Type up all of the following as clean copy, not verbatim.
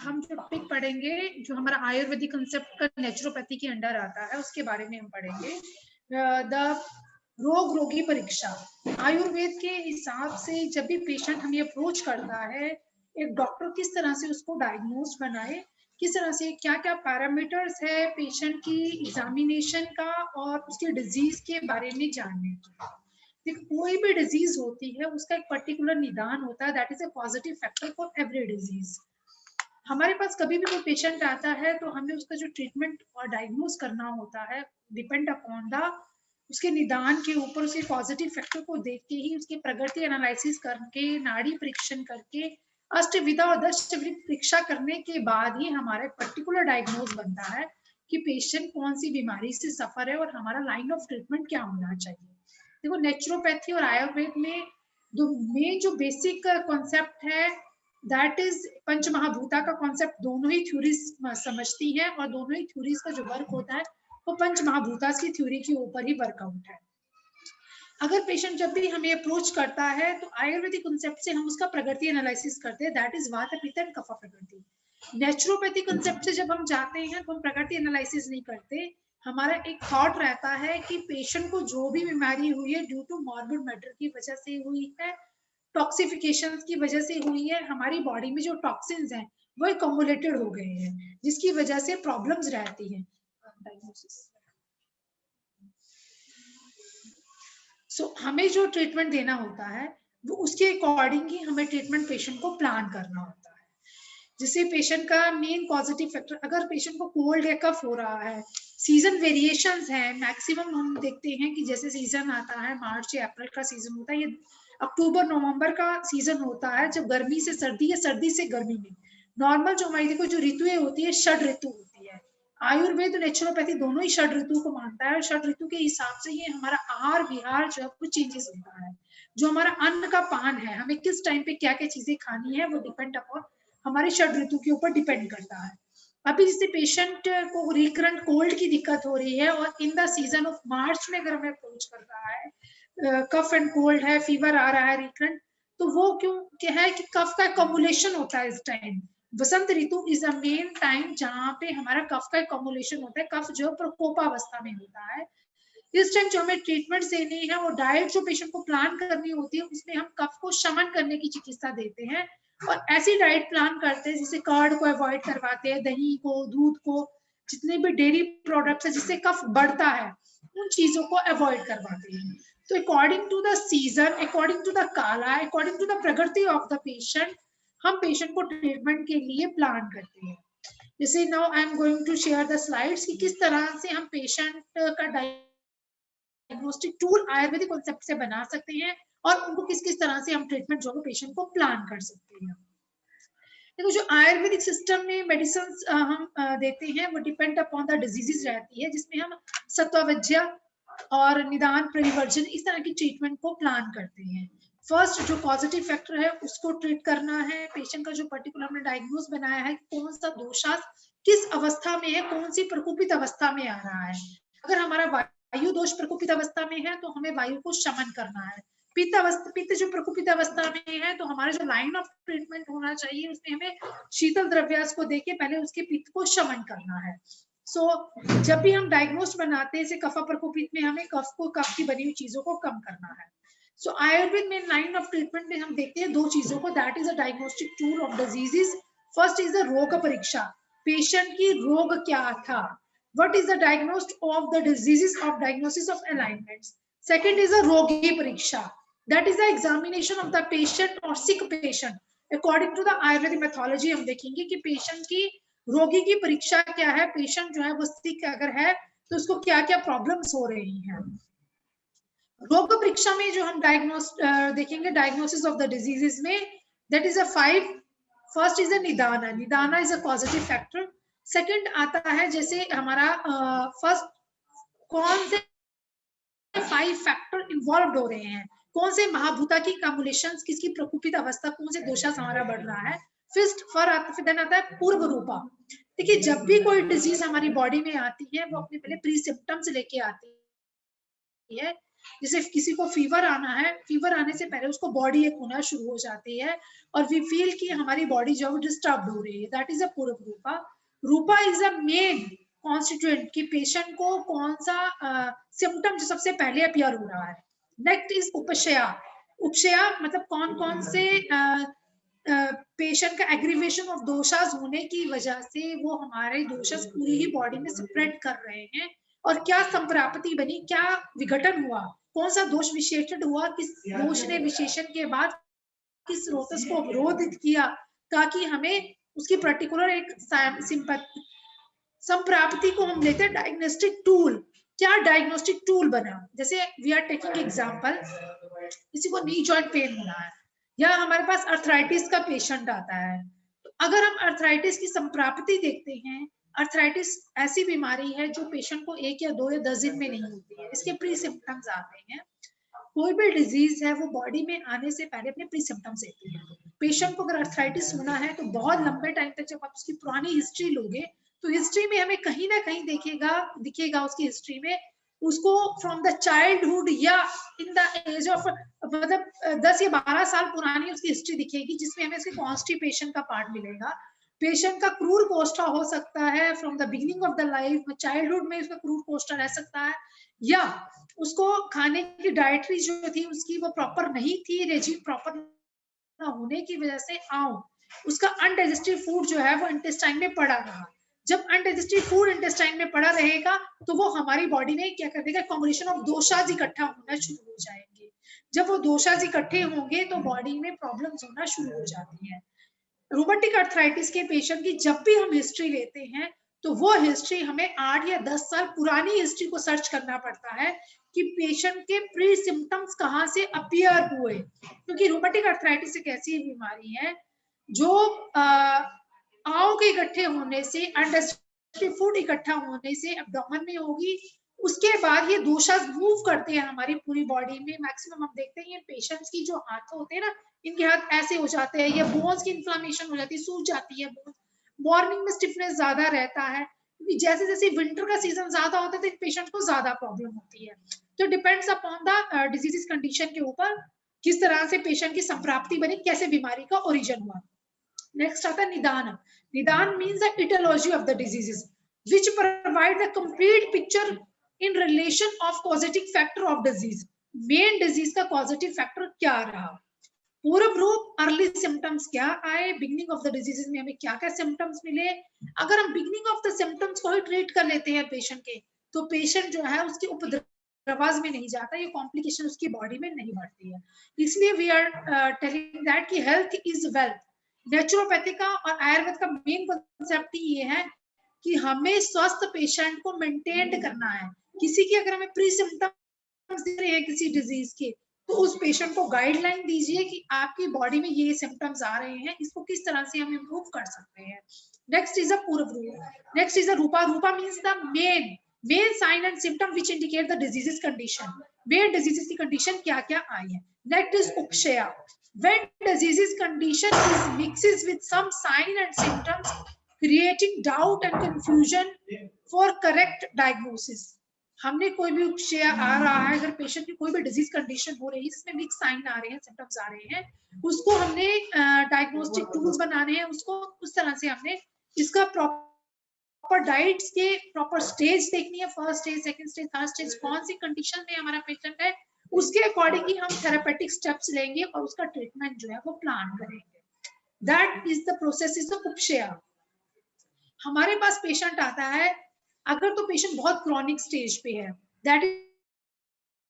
हम जो टॉपिक पढ़ेंगे जो हमारा आयुर्वेदिक कंसेप्ट का नेचुरोपैथी के अंडर आता है उसके बारे में हम पढ़ेंगे। द रोग रोगी परीक्षा। आयुर्वेद के हिसाब से जब भी पेशेंट हमें अप्रोच करता है, एक डॉक्टर किस तरह से उसको डायग्नोज बनाए, किस तरह से क्या क्या पैरामीटर्स है पेशेंट की एग्जामिनेशन का और उसके डिजीज के बारे में जानने की। कोई भी डिजीज होती है उसका एक पर्टिकुलर निदान होता है, that is a positive factor for every disease. हमारे पास कभी भी कोई पेशेंट आता है तो हमें उसका जो ट्रीटमेंट और डायग्नोज करना होता है डिपेंड अपॉन द उसके निदान के ऊपर, उसके पॉजिटिव फैक्टर को देख के ही, उसकी प्रगति एनालिसिस करके, नाड़ी परीक्षण करके, अष्टविधा और दष्टविध परीक्षा करने के बाद ही हमारा पर्टिकुलर डायग्नोज बनता है कि पेशेंट कौन सी बीमारी से सफर है और हमारा लाइन ऑफ ट्रीटमेंट क्या होना चाहिए। देखो, नेचुरोपैथी और आयुर्वेद में दो मेन जो बेसिक कॉन्सेप्ट है दैट इज पंच महाभूता का कॉन्सेप्ट दोनों ही थ्योरीज समझती है और दोनों ही थ्योरीज का जो वर्क होता है वो पंच महाभूता की थ्योरी के ऊपर ही वर्कआउट है। अगर पेशेंट जब भी हमें अप्रोच करता है तो आयुर्वेदिक कॉन्सेप्ट से हम उसका प्रगति एनालिसिस करते हैं, that is vata pitta and kapha प्रगति। नेचुरोपैथी कॉन्सेप्ट से जब हम जाते हैं तो हम प्रगति एनालिसिस नहीं करते, हमारा एक थॉट रहता है कि पेशेंट को जो भी बीमारी हुई है ड्यू टू मॉर्बिड मैटर की वजह से हुई है, टॉक्सिफिकेशन की वजह से हुई है, हमारी बॉडी में जो टॉक्सिन्स हैं वो एकमुलेटेड हो गए हैं जिसकी वजह से प्रॉब्लम्स रहती हैं। हमें जो ट्रीटमेंट देना होता है वो उसके अकॉर्डिंग ही हमें ट्रीटमेंट पेशेंट को प्लान करना होता है। जिससे पेशेंट का मेन पॉजिटिव फैक्टर, अगर पेशेंट को कोल्ड या कफ हो रहा है, सीजन वेरिएशंस है, मैक्सिमम हम देखते हैं कि जैसे सीजन आता है मार्च या अप्रैल का सीजन होता है, ये अक्टूबर नवंबर का सीजन होता है जब गर्मी से सर्दी या सर्दी से गर्मी में नॉर्मल जो हमारी देखो जो ऋतुएं होती है षड ऋतु होती है। आयुर्वेद और नेचुरोपैथी दोनों ही षड ऋतु को मानता है और षड ऋतु के हिसाब से ये हमारा आहार विहार जो है कुछ चेंजेस होता है। जो हमारा अन्न का पान है, हमें किस टाइम पे क्या क्या चीजें खानी है वो डिपेंड अपॉन हमारे षड ऋतु के ऊपर डिपेंड करता है। अभी जैसे पेशेंट को रिकरेंट कोल्ड की दिक्कत हो रही है और in the season of March में अगर हमें अप्रोच कर रहा है, कफ एंड कोल्ड है, फीवर आ रहा है रिकरेंट, तो वो क्यों क्या है कि कफ का कम्युलेशन होता है इस time. Vasant Ritu is a main time जहाँ पे हमारा कफ का कम्युलेशन होता है, कफ जो प्रकोपावस्था में होता है। इस टाइम जो हमें ट्रीटमेंट देनी है और डाइट जो पेशेंट को प्लान करनी होती है उसमें हम कफ को शमन करने की चिकित्सा देते हैं और ऐसी डाइट प्लान करते हैं जिससे कर्ड को अवॉइड करवाते हैं, दही को, दूध को, जितने भी डेयरी प्रोडक्ट्स है जिससे कफ बढ़ता है उन चीजों को अवॉइड करवाते हैं। तो according to the season, according to the kala, according to the prakriti of the patient हम पेशेंट को ट्रीटमेंट के लिए प्लान करते हैं। जैसे now I am going to share the slides कि किस तरह से हम पेशेंट का डायग्नोस्टिक टूल आयुर्वेदिक कॉन्सेप्ट से बना सकते हैं और उनको किस किस तरह से हम ट्रीटमेंट जो पेशेंट को प्लान कर सकते हैं। देखो, जो आयुर्वेदिक सिस्टम में मेडिसिन हम देते हैं वो डिपेंड अपॉन द डिजीजेस रहती है, जिसमें हम सत्वविद्या और निदान परिवर्जन इस तरह की ट्रीटमेंट को प्लान करते हैं। फर्स्ट जो पॉजिटिव फैक्टर है उसको ट्रीट करना है, पेशेंट का जो पर्टिकुलर हमने डायग्नोज बनाया है कौन सा दोषा किस अवस्था में है, कौन सी प्रकोपित अवस्था में आ रहा है। अगर हमारा वायु दोष प्रकोपित अवस्था में है तो हमें वायु को शमन करना है। पित्त जो प्रकोपित अवस्था में है तो हमारा जो लाइन ऑफ ट्रीटमेंट होना चाहिए उसमें हमें शीतल द्रव्यास को देके पहले उसके पित्त को शमन करना है। जब भी हम डायग्नोस्ट बनाते हैं कफ प्रकोपित में हमें कफ की बनी हुई चीजों को कम करना है। आयुर्वेद में लाइन ऑफ ट्रीटमेंट में हम देखते हैं दो चीजों को, that is a diagnostic tool of diseases. First is the रोग परीक्षा, पेशेंट की रोग क्या था, what is the diagnosis of the diseases of diagnosis of alignments. Second is a rogi pariksha, that is the examination of the patient or sick patient according to the ayurvedic mythology। हम देखेंगे कि patient की रोगी की परीक्षा क्या है, patient जो है वो सिक अगर है तो उसको क्या क्या प्रॉब्लम्स हो रही हैं। रोग परीक्षा में जो हम देखेंगे डायग्नोसिस ऑफ द डिजीजेस में, that is a 5। First is a nidana, nidana is a positive factor. Second आता है जैसे हमारा फर्स्ट कौन से 5 फैक्टर इन्वॉल्व हो रहे हैं, कौन से महाभूता की कम्युलेशंस, किसकी प्रकोपित अवस्था, कौन से दोषा हमारा बढ़ रहा है। देन आता है पूर्व रूपा। देखिए, जब भी कोई डिजीज हमारी बॉडी में आती है वो अपने पहले प्री सिम्टम्स लेके आती है जैसे किसी को फीवर आना है, फीवर आने से पहले उसको बॉडी एक होना शुरू हो जाती है और वी फील कि हमारी बॉडी जो है डिस्टर्ब हो रही है, दैट इज अ पूरब रूपा। रूपा इज अ मेन कॉन्स्टिट्यूएंट कि पेशेंट को कौन सा सिम्टम जो सबसे पहले अपीयर हो रहा है। Next is उपशया। उपशया मतलब कौन कौन से पेशेंट का एग्रीवेशन ऑफ दोषास होने की वजह से वो हमारे दोषास पूरी ही बॉडी में स्प्रेड कर रहे हैं, और क्या संप्राप्ति बनी, क्या विघटन हुआ, कौन सा दोष विशेषण हुआ, किस दोष ने विशेषण के बाद किस रोतस को अवरोधित किया, ताकि हमें उसकी पर्टिकुलर एक संप्राप्ति को हम लेते हैं डायग्नोस्टिक टूल। क्या डायग्नोस्टिक टूल बना, जैसे वी आर टेकिंग एग्जांपल, किसी को नी जॉइंट पेन होना है या हमारे पास अर्थराइटिस का पेशेंट आता है, तो अगर हम अर्थराइटिस की संप्राप्ति देखते हैं, अर्थराइटिस ऐसी बीमारी है जो पेशेंट को 1 या 2 या 10 दिन में नहीं होती है, इसके प्री सिम्टम्स आते हैं। कोई भी डिजीज है वो बॉडी में आने से पहले अपने प्री सिम्टम्स देती है। पेशेंट को अगर अर्थराइटिस होना है तो बहुत लंबे टाइम तक जब आप उसकी पुरानी हिस्ट्री लोगे तो हिस्ट्री में हमें कहीं ना कहीं दिखेगा उसकी हिस्ट्री में उसको फ्रॉम द चाइल्डहुड या इन द एज ऑफ मतलब 10 या 12 साल पुरानी उसकी हिस्ट्री दिखेगी, जिसमें हमें उसके कॉन्स्टिपेशन का पार्ट मिलेगा। पेशेंट का क्रूर कोष्ठा हो सकता है from the beginning of the life, childhood में उसका क्रूर कोष्ठा रह सकता है, या उसको खाने की डाइटरी जो थी उसकी वो प्रॉपर नहीं थी, रेजिम प्रॉपर ना होने की वजह से उसका अनडाइजेस्टिव फूड जो है वो इंटेस्टाइन में पड़ा रहा। जब अनडाइजेस्टिव फूड इंटेस्टाइन में पड़ा रहेगा तो वो हमारी बॉडी में क्या कर देगा, कॉम्बिनेशन ऑफ दोषाज इकट्ठा होना शुरू हो जाएंगे। जब वो दोषाज इकट्ठे होंगे तो बॉडी में प्रॉब्लम्स होना शुरू हो जाती है। रूमेटिक अर्थराइटिस के पेशेंट की जब भी हम हिस्ट्री लेते हैं तो वो हिस्ट्री हमें 8 या 10 साल पुरानी हिस्ट्री को सर्च करना पड़ता है कि पेशेंट के प्री सिम्टम्स कहां से अपीयर हुए, क्योंकि रूमेटिक अर्थराइटिस एक ऐसी बीमारी है जो आओ के इकट्ठे होने से, अनडाइजेस्टिव फूड इकट्ठा होने से एब्डोमेन में होगी, उसके बाद ये दोषास मूव करते हैं हमारी पूरी बॉडी में। मैक्सिमम हम देखते हैं पेशेंट्स की जो हाथ होते हैं ना, इनके हाथ ऐसे हो जाते हैं, या बोन्स की इन्फ्लेमेशन हो जाती है, सूज जाती है बोन्स। मॉर्निंग में स्टिफनेस ज्यादा रहता है, क्योंकि जैसे जैसे विंटर का सीजन ज्यादा होता है तो पेशेंट को ज्यादा प्रॉब्लम होती है। तो depends upon the disease condition के ऊपर किस तरह से पेशेंट की संप्राप्ति बनी, कैसे बीमारी का ओरिजिन हुआ। नेक्स्ट आता है निदान। Nidan means the aetiology of the diseases which provide the complete picture in relation of causative factor of disease। Main disease का causative factor क्या रहा, पूर्व रूप अर्ली सिम्टम्स क्या आए, बिगिनिंग ऑफ द डिजीजेस में हमें क्या क्या सिम्टम्स मिले। अगर हम बिगिनिंग ऑफ द सिम्टम्स को ही ट्रीट कर लेते हैं पेशेंट के, तो पेशेंट जो है उसकी उपद्रवाज में नहीं जाता, ये कॉम्प्लिकेशन उसकी बॉडी में नहीं बढ़ती है। इसलिए वी आर टेलिंग दैट कि हेल्थ इज वेल्थ। नेचुरोपैथी का और आयुर्वेद का मेन कॉन्सेप्ट ये है कि हमें स्वस्थ पेशेंट को मेंटेन करना है। किसी की अगर हमें प्री सिम्टम्स दे रहे हैं किसी डिजीज के, तो उस पेशेंट को गाइडलाइन दीजिए कि आपकी बॉडी में ये सिम्टम्स आ रहे हैं, इसको किस तरह से हम इम्प्रूव कर सकते हैं। Next is a purva rupa. Next is a rupa. Rupa means the main sign and symptom which indicate the diseases condition. Main diseases की कंडीशन क्या क्या आई है। Next is upashaya. When disease condition is mixes with some sign and symptoms, creating doubt and confusion for correct diagnosis। हमने कोई भी उपशय आ रहा है, अगर पेशेंट की कोई भी डिजीज कंडीशन हो रही है जिसमें मिक्स साइन आ रहे हैं, सिम्टम्स आ रहे हैं, उसको हमने डायग्नोस्टिक टूल्स बनाने हैं, उसको उस तरह से हमने इसका प्रॉपर डाइट्स के प्रॉपर स्टेज देखनी है, first stage, second stage, third stage, कौन सी कंडीशन में हमारा पेशेंट है, उसके अकॉर्डिंग ही हम थेरेपेटिक स्टेप्स लेंगे और उसका ट्रीटमेंट जो है वो प्लान करेंगे। That is the process is the upashaya. हमारे पास पेशेंट आता है, अगर तो पेशेंट बहुत क्रॉनिक स्टेज पे है, दैट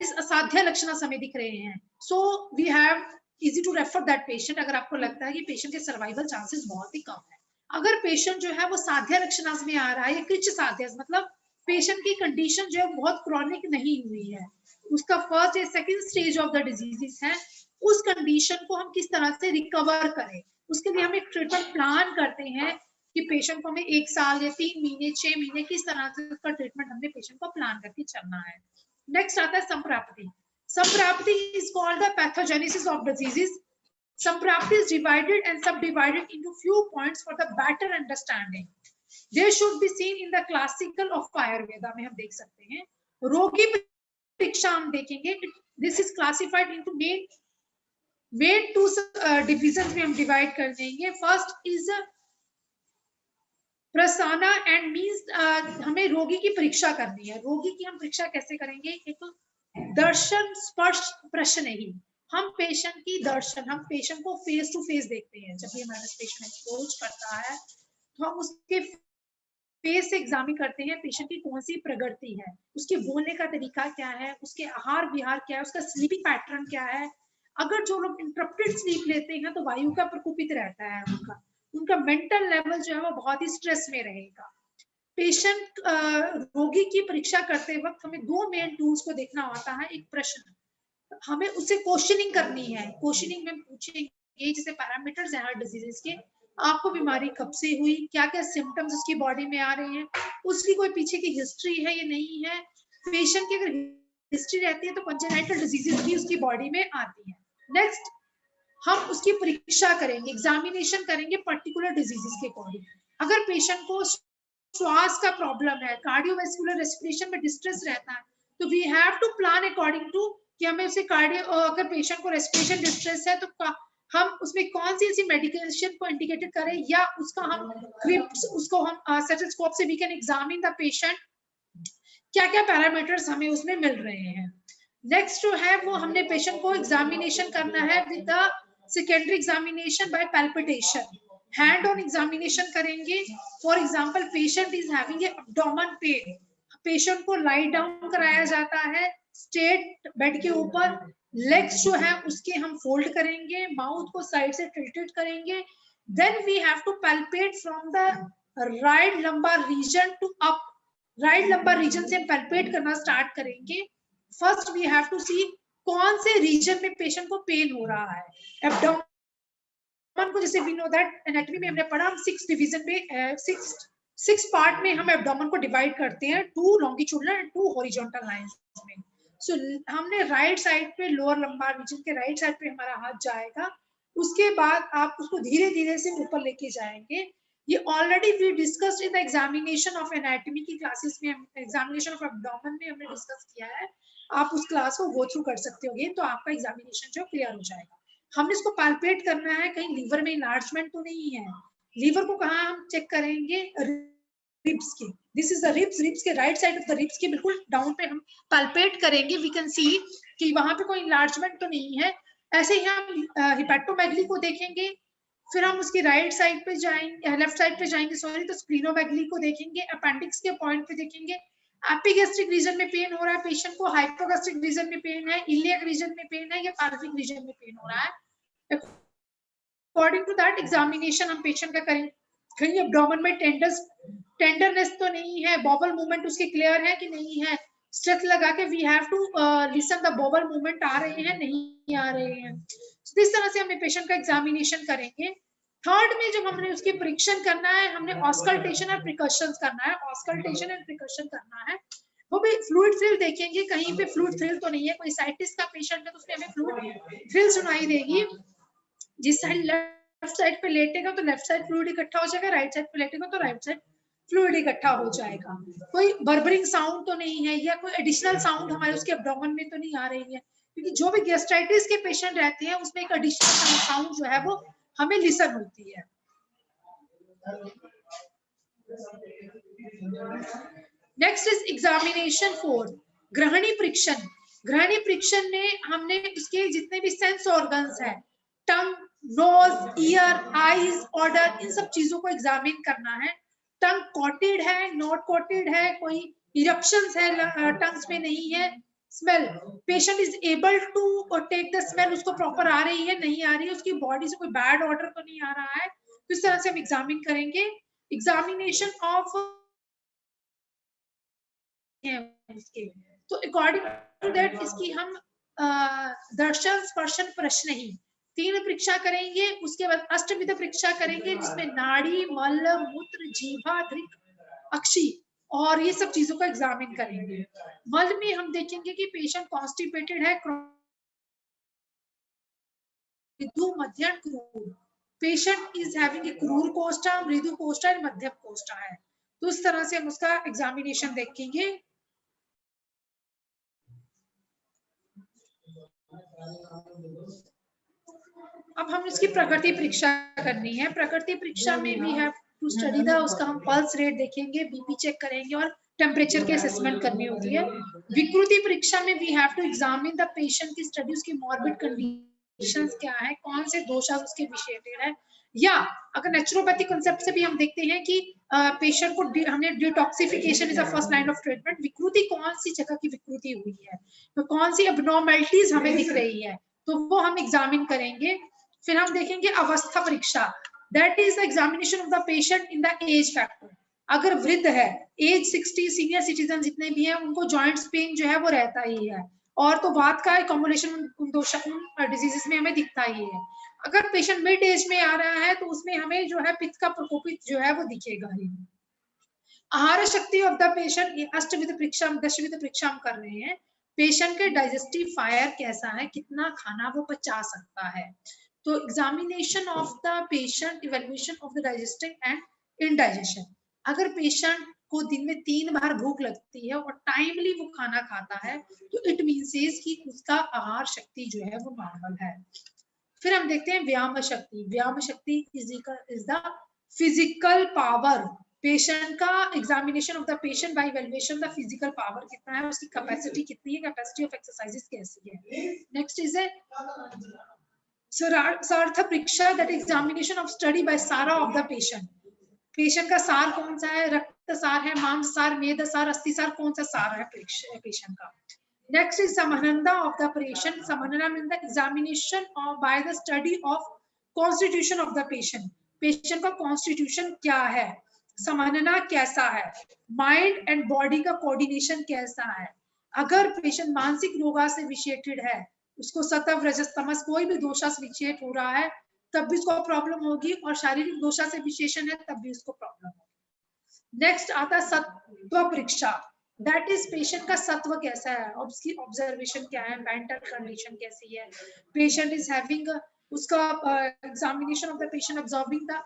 इज असाध्य लक्षण हमें दिख रहे हैं, so we have easy to refer that patient. अगर आपको लगता है कि पेशेंट के सर्वाइवल चांसेस बहुत ही कम है। अगर पेशेंट जो है वो साध्य लक्षण में आ रहा है, क्लिच साध्य मतलब पेशेंट की कंडीशन जो है बहुत क्रॉनिक नहीं हुई है, उसका फर्स्ट या second stage of the disease है, उस कंडीशन को हम किस तरह से रिकवर करें, उसके लिए हम एक ट्रीटमेंट प्लान करते हैं कि पेशेंट को हमें 1 साल या 3 महीने 6 महीने किस तरह से उसका ट्रीटमेंट हमने पेशेंट को प्लान करके चलना है। नेक्स्ट आता है संप्राप्ति। Samprapti is called the pathogenesis of diseases. Samprapti is divided and subdivided into few points for the better understanding. They should be seen in the classical of Ayurveda में हम देख सकते हैं। रोगी परीक्षा हम देखेंगे, this is classified into main two division में हम डिवाइड कर देंगे। First is prasana and means हमें रोगी की परीक्षा करनी है। रोगी की हम परीक्षा कैसे करेंगे? एक दर्शन स्पर्श प्रश्न ही, हम पेशेंट की दर्शन, हम पेशेंट को फेस टू फेस देखते हैं। जब भी हमारा पेशेंट अप्रोच करता है तो हम उसके फेस से एग्जामिन करते हैं पेशेंट की कौन सी प्रगति है, उसके बोलने का तरीका क्या है, उसके आहार विहार क्या है, उसका स्लीपिंग पैटर्न क्या है। अगर जो लोग इंटरप्टेड स्लीप लेते हैं तो वायु का प्रकोपित रहता है उनका मेंटल लेवल जो है वो बहुत ही स्ट्रेस में रहेगा। पेशेंट रोगी की परीक्षा करते वक्त हमें दो मेन टूल्स को देखना होता है। एक प्रश्न, हमें उससे क्वेश्चनिंग करनी है। क्वेश्चनिंग में पूछेंगे जैसे पैरामीटर्स हैं हर डिजीजेस के, आपको बीमारी कब से हुई, क्या क्या सिम्टम्स उसकी बॉडी में आ रहे हैं, उसकी कोई पीछे की हिस्ट्री है या नहीं है। पेशेंट की अगर हिस्ट्री रहती है तो कंजेनाइटल डिजीजेस भी उसकी बॉडी में आती है। नेक्स्ट हम उसकी परीक्षा करेंगे, एग्जामिनेशन करेंगे पर्टिकुलर डिजीजेस के अकॉर्डिंग। अगर पेशेंट को श्वास का प्रॉब्लम है, कार्डियोवैस्कुलर रेस्पिरेशन में डिस्ट्रेस रहता है, तो we have to plan according to कि हमें उसे कार्डियो, अगर पेशेंट को रेस्पिरेशन डिस्ट्रेस है तो हम उसमें कौन सी ऐसी मेडिकेशन को इंडिकेटेड करें, या उसका हम उसको हम स्टेथोस्कोप से we can examine the patient, क्या क्या पैरामीटर्स हमें उसमें मिल रहे हैं। नेक्स्ट जो है वो हमने पेशेंट को एग्जामिनेशन करना है with the secondary examination by palpitation, hand on examination करेंगे। For example patient is having abdomen pain, patient को लाई डाउन कराया जाता है स्ट्रेट बेड के ऊपर, लेग्स जो है उसके हम फोल्ड करेंगे, माउथ को साइड से टिल्टेड करेंगे, then we have to palpate from the right lumbar region to up, right lumbar region से हम पैल्पेट करना स्टार्ट करेंगे। First we have to see कौन से रीजन में पेशेंट को पेन हो रहा है। एब्डोमेन को जैसे वी नो दैट एनाटॉमी में हमने पढ़ा, हम 6 डिवीजन में 6 पार्ट में हम एब्डोमेन को डिवाइड करते हैं, 2 लॉन्गिट्यूडनल एंड 2 हॉरिजॉन्टल लाइंस में। सो हमने राइट साइड पे लोअर लंबार रीजन के राइट साइड पे हमारा हाथ जाएगा, उसके बाद आप उसको धीरे धीरे से ऊपर लेके जाएंगे। ये already we discussed in the examination of anatomy की क्लासेस में, एग्जामिनेशन ऑफ एब्डोमेन में हमने डिस्कस किया है। आप उस क्लास को गो थ्रू कर सकते होगे तो आपका एग्जामिनेशन जो क्लियर हो जाएगा। हमने इसको पैल्पेट करना है, कहीं लीवर में इनलार्जमेंट तो नहीं है। लीवर को कहाँ हम चेक करेंगे? रिब्स की, this is the ribs, ribs के right side of the ribs के बिल्कुल डाउन पे हम पैल्पेट करेंगे, वी कैन सी कि वहां पे कोई इनलार्जमेंट तो नहीं है। ऐसे ही हम हिपैटोमेगली को देखेंगे, फिर हम उसकी राइट साइड पे जाएंगे, लेफ्ट साइड पे जाएंगे सॉरी, तो स्प्लीनोमेगली को देखेंगे, अपेंडिक्स के पॉइंट पे देखेंगे, एपिगैस्ट्रिक रीजन में पेन हो रहा है पेशेंट को, हाइपोगैस्ट्रिक रीजन में पेन है, इलियक रीजन में पेन है, या पाल्विक रीजन में पेन हो रहा है। अकॉर्डिंग टू दैट एग्जामिनेशन हम पेशेंट का करेंगे। कहीं एब्डोमेन में टेंडरनेस तो नहीं है, बॉबल मूवमेंट उसके क्लियर है कि नहीं है, स्ट्रेच लगा के we have to listen the bowel movement आ रहे हैं नहीं आ रहे हैं। तो इस तरह से हमें पेशेंट का एग्जामिनेशन करेंगे। थर्ड में जब हमने उसकी परीक्षण करना है, हमने ऑस्कल्टेशन और प्रिकॉशंस करना है। ऑस्कल्टेशन एंड प्रिकॉशन करना है, वो भी फ्लूइड थ्रिल देखेंगे, कहीं पे फ्लूइड थ्रिल तो नहीं है। कोई साइटिस का पेशेंट है तो उसमें हमें फ्लूइड थ्रिल सुनाई देगी। जिस साइड लेफ्ट साइड पे लेटेगा तो लेफ्ट साइड फ्लूइड इकट्ठा हो जाएगा, राइट साइड पे लेटेगा तो राइट साइड फ्लूइड इकट्ठा हो जाएगा। कोई बर्बरिंग साउंड तो नहीं है, या कोई एडिशनल साउंड हमारे उसके एब्डोमेन में तो नहीं आ रही है, क्योंकि जो भी गैस्ट्राइटिस के पेशेंट रहते हैं उसमें एक एडिशनल साउंड जो है वो हमें लिसन होती है। नेक्स्ट इज एग्जामिनेशन 4, ग्रहणी परीक्षण। ग्रहणी परीक्षण में हमने उसके जितने भी सेंस ऑर्गन्स है, tongue, nose, ear, eyes, order, इन सब चीजों को एग्जामिन करना है। टंग कोटेड है, नॉट कोटेड है, कोई इरप्शंस है टंग्स में नहीं है। Smell, patient is able to take the smell, उसको प्रॉपर आ रही है नहीं आ रही है, उसकी बॉडी से कोई बैड ऑर्डर तो नहीं आ रहा है। तो इस तरह से हम एग्जामिन करेंगे। एग्जामिनेशन ऑफ उसके, तो अकॉर्डिंग टू दैट इसकी हम दर्शन स्पर्शन प्रश्न ही 3 परीक्षा करेंगे। उसके बाद अष्टविध परीक्षा करेंगे, जिसमें नाड़ी, मल, मूत्र, जीवा, दृक, अक्षी और ये सब चीजों को एग्जामिन करेंगे। मल में हम देखेंगे कि पेशेंट कॉन्स्टिपेटेड है, मृदु, मध्यम, क्रूर। पेशेंट इज हैविंग ए क्रूर कोष्ठा, मृदु कोष्ठा, मध्यम कोष्ठा है। तो इस तरह से हम उसका एग्जामिनेशन देखेंगे। अब हम इसकी प्रकृति परीक्षा करनी है। प्रकृति परीक्षा में भी है टू स्टडी द, उसका हम पल्स रेट देखेंगे, बीपी चेक करेंगे और टेम्परेचर की असेसमेंट करनी होती है। विकृति परीक्षा में we have to examine the patient की स्टडी, उसकी मॉर्बिड कंडीशंस क्या है, कौन से दोषा उसके विशेषण है, या अगर नेचुरोपैथी कंसेप्ट से भी हम देखते हैं कि पेशेंट को हमने detoxification is a first line of treatment. विकृति कौन सी जगह की विकृति हुई है, तो कौन सी एब्नॉर्मलिटीज हमें दिख रही है, तो वो हम एग्जामिन करेंगे। फिर हम देखेंगे अवस्था परीक्षा, that is the examination of the patient in the age factor. अगर वृद्ध है, एज 60, सीनियर सिटीजन जितने भी हैं उनको जॉइंट्स पेन जो है वो रहता ही है, और तो बात का कॉम्बिनेशन उन डिजीजेस में हमें दिखता ही है। अगर पेशेंट मिड एज में आ रहा है तो उसमें हमें जो है पित्त का प्रकोपित जो है वो दिखेगा ही। आहार शक्ति ऑफ द पेशेंट, अष्टविध परीक्षा, दशविध परीक्षा हम कर रहे हैं। पेशेंट के डाइजेस्टिव फायर कैसा है, कितना खाना वो पचा सकता है। तो examination of the patient, evaluation of the digestive and indigestion. अगर पेशेंट को दिन में 3 बार भूख लगती है और टाइमली वो खाना खाता है तो इट मीन्स कि उसका आहार शक्ति जो है वो नॉर्मल है। फिर हम देखते हैं व्यायाम शक्ति। Vyayama shakti is the physical power. Patient का examination of the patient by evaluation the physical power कितना है, उसकी कैपेसिटी कितनी है, कैपेसिटी ऑफ एक्सरसाइजेस कैसी है। नेक्स्ट इज ए सार्थ परीक्षा, that examination of study bye सारा ऑफ द पेशेंट। पेशेंट का सार कौन सा है, रक्त सार है, मांस सार, मेद सार, अस्थि सार, कौन सा सार है पेशेंट का। Next is Samananda of the patient. Samananda means the examination of by the study of constitution of the patient. Patient का constitution क्या है, समानना कैसा है, mind and body का coordination कैसा है। अगर patient मानसिक रोगा से विषेटिड है, उसको सत्व रजस तमस कोई भी दोषा से विषेट हो रहा है तब भी उसको प्रॉब्लम होगी, और शारीरिक दोषा से विशेषण है तब भी उसको प्रॉब्लम होगी। नेक्स्ट आता है सत्व परीक्षा, दैट इज पेशेंट का सत्व कैसा है, उसकी ऑब्जर्वेशन क्या है, मेंटल कंडीशन कैसी है। पेशेंट इज हैविंग, उसका examination of the patient observing the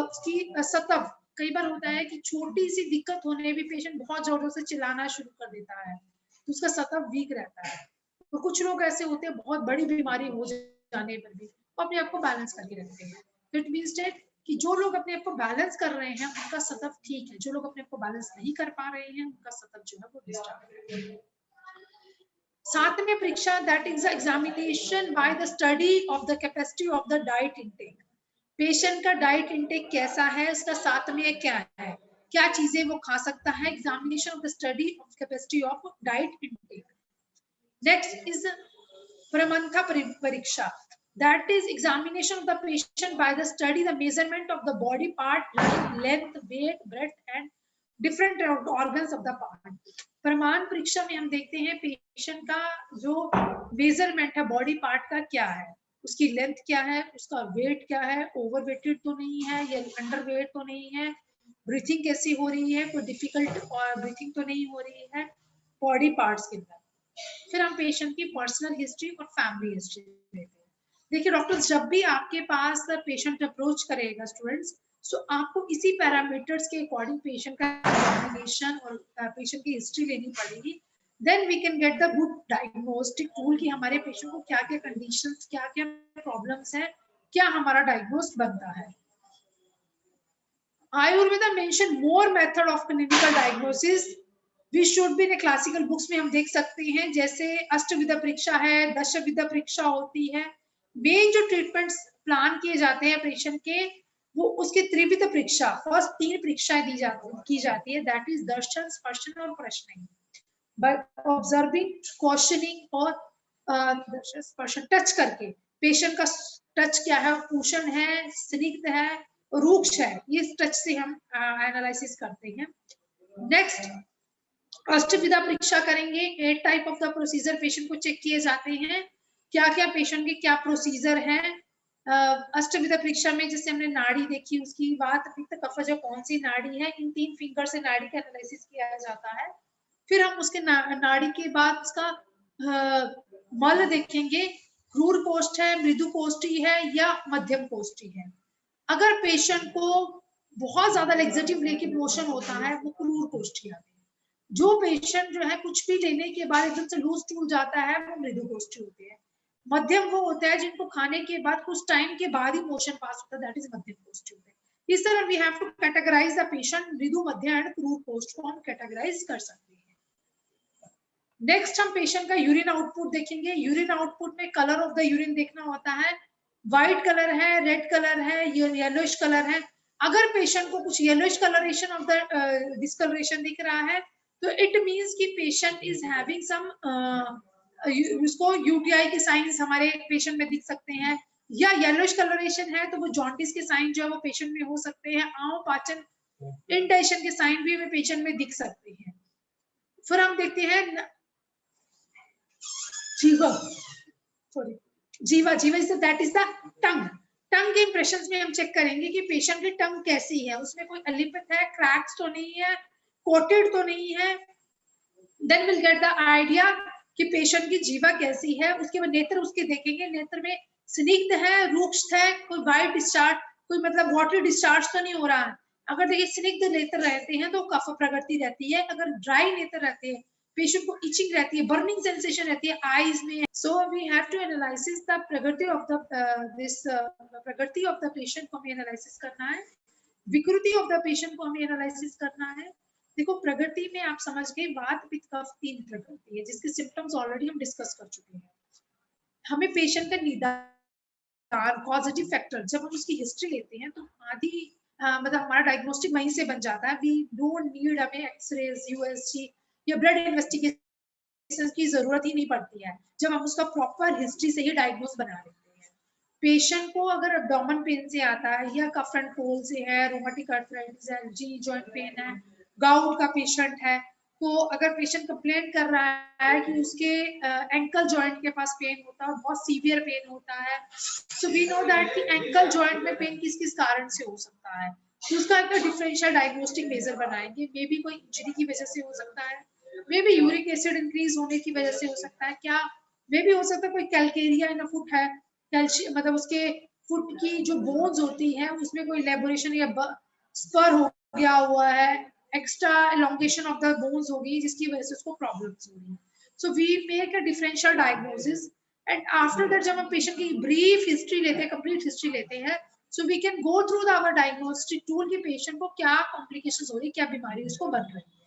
उसकी सत्व। कई बार होता है कि छोटी सी दिक्कत होने भी पेशेंट बहुत जोरों से चिल्लाना शुरू कर देता है, तो उसका सत्व वीक रहता है। तो कुछ लोग ऐसे होते हैं बहुत बड़ी बीमारी हो जाने पर भी अपने आप को बैलेंस करके रखते हैं। इट मींस दैट कि जो लोग अपने आप को बैलेंस कर रहे हैं उनका सत्व ठीक है, जो लोग अपने आप को बैलेंस नहीं कर पा रहे हैं उनका सत्व जो है वो डिस्टर्ब है। सातवें परीक्षा, that is examination by the study of the capacity of the diet intake. Patient का डाइट इनटेक कैसा है, उसका साथ में क्या है, क्या चीजें वो खा सकता है। Examination of the study of capacity of diet intake. Next is pramantha pariksha, that is examination of the patient by the study the measurement of the body part, length, weight, breadth and different organs of the part. प्रमाण परीक्षा में हम देखते हैं patient का जो measurement है body part का क्या है, उसकी लेंथ क्या है, उसका वेट क्या है, ओवर वेटेड तो नहीं है या अंडर वेट तो नहीं है, ब्रीथिंग कैसी हो रही है, कोई डिफिकल्ट ब्रीथिंग तो नहीं हो रही है, बॉडी पार्ट्स के अंदर। फिर हम पेशेंट की पर्सनल हिस्ट्री और फैमिली हिस्ट्री लेते हैं। देखिए डॉक्टर, जब भी आपके पास पेशेंट अप्रोच करेगा स्टूडेंट्स, तो आपको इसी पैरामीटर्स के अकॉर्डिंग पेशेंट का एग्जामिनेशन और पेशेंट की हिस्ट्री लेनी पड़ेगी। Then we can get the good diagnostic tool कि हमारे पेशेंट को क्या क्या कंडीशंस, क्या क्या प्रॉब्लम्स हैं, क्या हमारा डायग्नोस बनता है। Ayurveda mention more method of clinical diagnosis we should be in classical books में हम देख सकते हैं, जैसे अष्टविध परीक्षा है, दशविध परीक्षा होती है। मेन जो ट्रीटमेंट्स प्लान किए जाते हैं पेशेंट के, वो उसके त्रिविध परीक्षा, फर्स्ट 3 परीक्षाएं की जाती है, दैट इज दर्शन, स्पर्शन और प्रश्न। बाय ऑब्जर्विंग, क्वेश्चनिंग और दर्शन स्पर्शन टच करके, पेशेंट का टच क्या है, पोषण है, स्निग्ध है, रूक्ष है, ये टच से हम एनालिसिस करते हैं। नेक्स्ट अष्टविधा परीक्षा करेंगे। 8 type of the procedure patient को चेक किए जाते हैं, क्या क्या पेशेंट के क्या प्रोसीजर है। अष्टविधा परीक्षा में जैसे हमने नाड़ी देखी, उसकी बात, पित्त कफज कौन सी नाड़ी है, इन 3 फिंगर से नाड़ी का एनालिसिस किया जाता है। फिर हम उसके नाड़ी के बाद उसका मल देखेंगे, क्रूर कोष्ठ है, मृदु कोष्ठी है या मध्यम कोष्ठी है। अगर पेशेंट को बहुत ज्यादा लेक्सेटिव लेके मोशन होता है वो क्रूर कोष्ठी आती है। जो पेशेंट जो है कुछ भी लेने के बाद एकदम से लूज स्टूल जाता है वो मृदुकोष्ठी होते हैं। मध्यम वो होता है जिनको खाने के बाद कुछ टाइम के बाद ही मोशन पास होता है, दैट इज मध्यम कोष्ठी होते हैं। इस तरह we have to categorise the patient, mridu, madhyam and क्रूर कोष्ठ को हम कैटेगराइज कर सकते हैं। नेक्स्ट हम पेशेंट का यूरिन आउटपुट देखेंगे। यूरिन आउटपुट में कलर ऑफ द यूरिन देखना होता है, व्हाइट कलर है, रेड कलर है, येलोइश कलर है। अगर पेशेंट को कुछ yellowish coloration of the discoloration दिख रहा है तो इट मींस कि पेशेंट इज हैविंग सम, उसको यूटीआई के साइंस हमारे पेशेंट में दिख सकते हैं, या येलोइश कलरेशन है तो वो जॉन्डिस के साइन जो है वो पेशेंट में हो सकते हैं। आंव पाचन इंडाइजेशन के साइन भी पेशेंट में दिख सकते हैं। फिर हम देखते हैं जीवा, sorry jiva, jiva is that is the tongue. Tongue के इंप्रेशंस में हम चेक करेंगे कि पेशेंट की टंग कैसी है, उसमें कोई एलिपिथ है, क्रैक्स तो नहीं है, कोटेड तो नहीं है। Then will get the idea कि पेशेंट की जीवा कैसी है। उसके बाद नेत्र उसके देखेंगे, नेत्र में स्निग्ध है, रुक्ष है, कोई वाइट डिस्चार्ज, कोई मतलब वाटर डिस्चार्ज तो नहीं हो रहा है। अगर देखिए स्निग्ध नेत्र रहते हैं तो कफ प्रगति रहती है, अगर ड्राई नेत्र रहते हैं पेशेंट को इचिंग रहती है, बर्निंग सेंसेशन रहती है आईज में। So we have to analysis the pragati of the pragati of the patient को हमें एनालाइसिस करना है, विकृति ऑफ द पेशेंट को हमें एनालाइसिस करना है। देखो प्रगति में आप समझ गए वात पित्त कफ 3 प्रकृति है जिसके सिम्टम्स ऑलरेडी हम डिस्कस कर चुके हैं। हमें पेशेंट का निदान कॉजेटिव फैक्टर जब हम उसकी हिस्ट्री लेते हैं तो आधी मतलब हमारा डायग्नोस्टिक वहीं से बन जाता है। वी डोंट नीड हमें एक्सरेज, यूएसजी या ब्लड इन्वेस्टिगेशन की जरूरत ही नहीं पड़ती है जब हम उसका प्रॉपर हिस्ट्री से ही डायग्नोस बना लेते हैं। पेशेंट को अगर एब्डोमेन पेन से आता है या कफ एंड कोल्ड से है, रोमेटिक आर्थराइटिस है, जी जॉइंट पेन है, गाउट का पेशेंट है, तो अगर पेशेंट कंप्लेंट कर रहा है कि उसके एंकल जॉइंट के पास पेन होता है, बहुत सीवियर पेन होता है, सो वी नो दैट कि एंकल जॉइंट में पेन किस किस कारण से हो सकता है, तो उसका एक डिफरेंशियल डायग्नोस्टिक मेजर बनाएंगे। मे बी कोई इंजरी की वजह से हो सकता है, may be uric acid increase होने की वजह से हो सकता है, क्या मे बी हो सकता है कोई कैल्केरिया इन फुट है, कैल्शियम मतलब उसके फुट की जो बोन्स होती है उसमें कोई लेबोरेशन या स्पर हो गया हुआ है, extra elongation of the bones होगी जिसकी वजह से उसको प्रॉब्लम्स हो रही है। So we make a differential diagnosis and after that जब हम पेशेंट की ब्रीफ हिस्ट्री लेते हैं, कंप्लीट हिस्ट्री लेते हैं, so we can go through our diagnostic tool कि पेशेंट को क्या कॉम्प्लिकेशंस हो रही है, क्या बीमारी उसको बन रही है।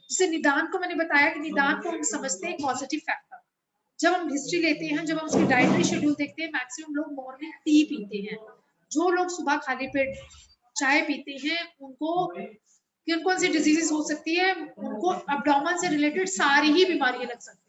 जैसे निदान को मैंने बताया कि निदान को हम समझते हैं पॉजिटिव फैक्टर। जब हम हिस्ट्री लेते हैं, जब हम उसकी डाइटरी शेड्यूल देखते हैं, मैक्सिमम लोग मॉर्निंग टी पीते हैं। जो लोग सुबह खाली पेट चाय पीते हैं उनको कौन सी डिजीजेस हो सकती है, उनको एब्डोमेन से रिलेटेड सारी ही बीमारियां लग सकती है।